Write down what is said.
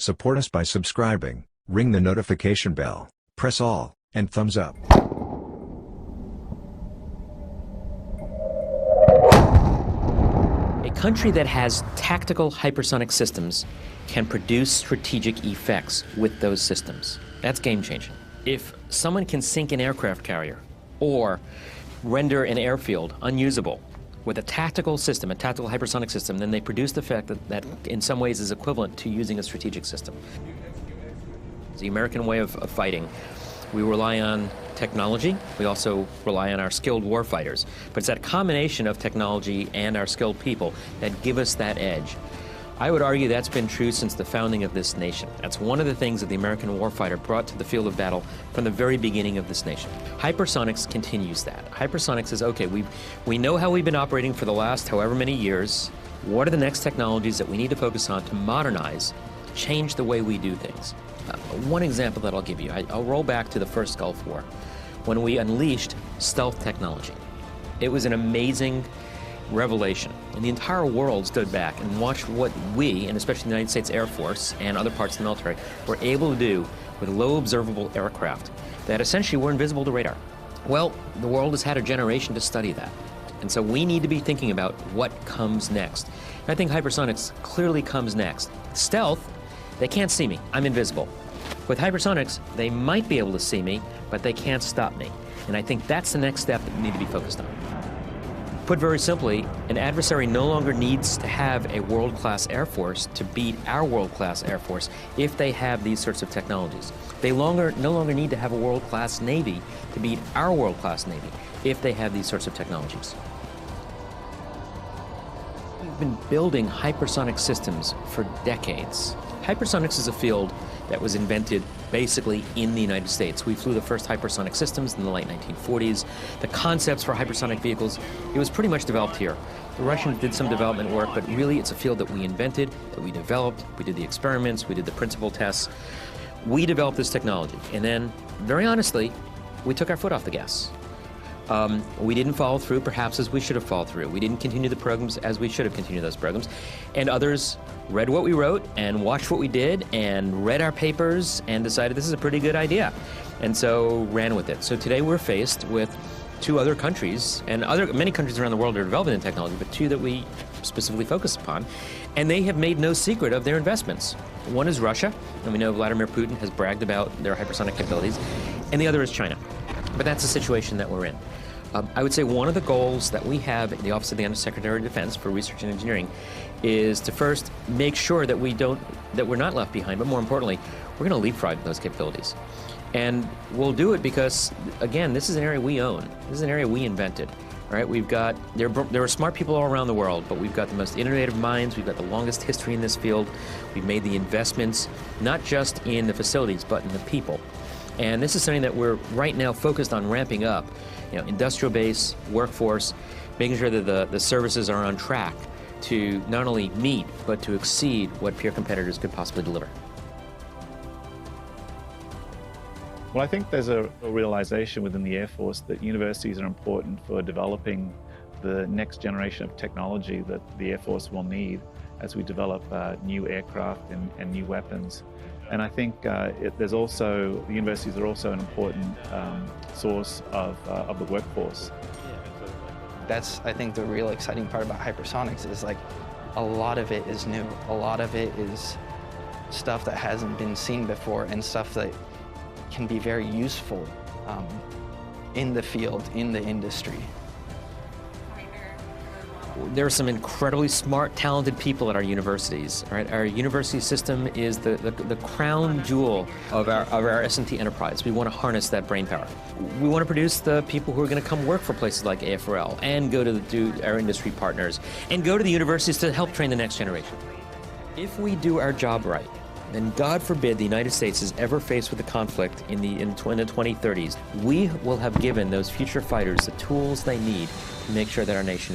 Support us by subscribing, ring the notification bell, press all, and thumbs up. A country that has tactical hypersonic systems can produce strategic effects with those systems. That's game-changing. If someone can sink an aircraft carrier or render an airfield unusable with a tactical system, a tactical hypersonic system, then they produce the effect that in some ways is equivalent to using a strategic system. It's the American way of fighting. We rely on technology. We also rely on our skilled warfighters. But it's that combination of technology and our skilled people that give us that edge. I would argue that's been true since the founding of this nation. That's one of the things that the American warfighter brought to the field of battle from the very beginning of this nation. Hypersonics continues that. Hypersonics says, okay, we know how we've been operating for the last however many years. What are the next technologies that we need to focus on to modernize, change the way we do things? One example that I'll give you, I'll roll back to the first Gulf War, when we unleashed stealth technology. It was an amazing revelation, and the entire world stood back and watched what we, and especially the United States Air Force and other parts of the military, were able to do with low observable aircraft that essentially were invisible to radar. Well, the world has had a generation to study that, and so we need to be thinking about what comes next. And I think hypersonics clearly comes next. Stealth, they can't see me, I'm invisible. With hypersonics, they might be able to see me, but they can't stop me. And I think that's the next step that we need to be focused on. Put very simply, an adversary no longer needs to have a world-class Air Force to beat our world-class Air Force if they have these sorts of technologies. They no longer need to have a world-class Navy to beat our world-class Navy if they have these sorts of technologies. We've been building hypersonic systems for decades. Hypersonics is a field that was invented basically in the United States. We flew the first hypersonic systems in the late 1940s. The concepts for hypersonic vehicles, it was pretty much developed here. The Russians did some development work, but really it's a field that we invented, that we developed. We did the experiments, we did the principal tests. We developed this technology, and then, very honestly, we took our foot off the gas. We didn't follow through perhaps as we should have followed through. We didn't continue the programs as we should have continued those programs. And others read what we wrote and watched what we did and read our papers and decided this is a pretty good idea. And so ran with it. So today we're faced with two other countries, and many countries around the world are developing the technology, but two that we specifically focus upon. And they have made no secret of their investments. One is Russia, and we know Vladimir Putin has bragged about their hypersonic capabilities, and the other is China. But that's the situation that we're in. I would say one of the goals that we have at the Office of the Undersecretary of Defense for Research and Engineering is to first make sure that we're not left behind, but more importantly, we're going to leapfrog those capabilities. And we'll do it because, again, this is an area we own. This is an area we invented. All right, there are smart people all around the world, but we've got the most innovative minds, we've got the longest history in this field, we've made the investments, not just in the facilities, but in the people. And this is something that we're right now focused on ramping up. You know, industrial base, workforce, making sure that the services are on track to not only meet, but to exceed what peer competitors could possibly deliver. Well, I think there's a realization within the Air Force that universities are important for developing the next generation of technology that the Air Force will need as we develop new aircraft and new weapons. And I think the universities are also an important source of the workforce. That's, I think, the real exciting part about hypersonics is like a lot of it is new. A lot of it is stuff that hasn't been seen before and stuff that can be very useful in the field, in the industry. There are some incredibly smart, talented people at our universities. Right? Our university system is the crown jewel of our S&T enterprise. We want to harness that brain power. We want to produce the people who are going to come work for places like AFRL and go to our industry partners and go to the universities to help train the next generation. If we do our job right, then God forbid the United States is ever faced with a conflict in the 2030s, we will have given those future fighters the tools they need to make sure that our nation is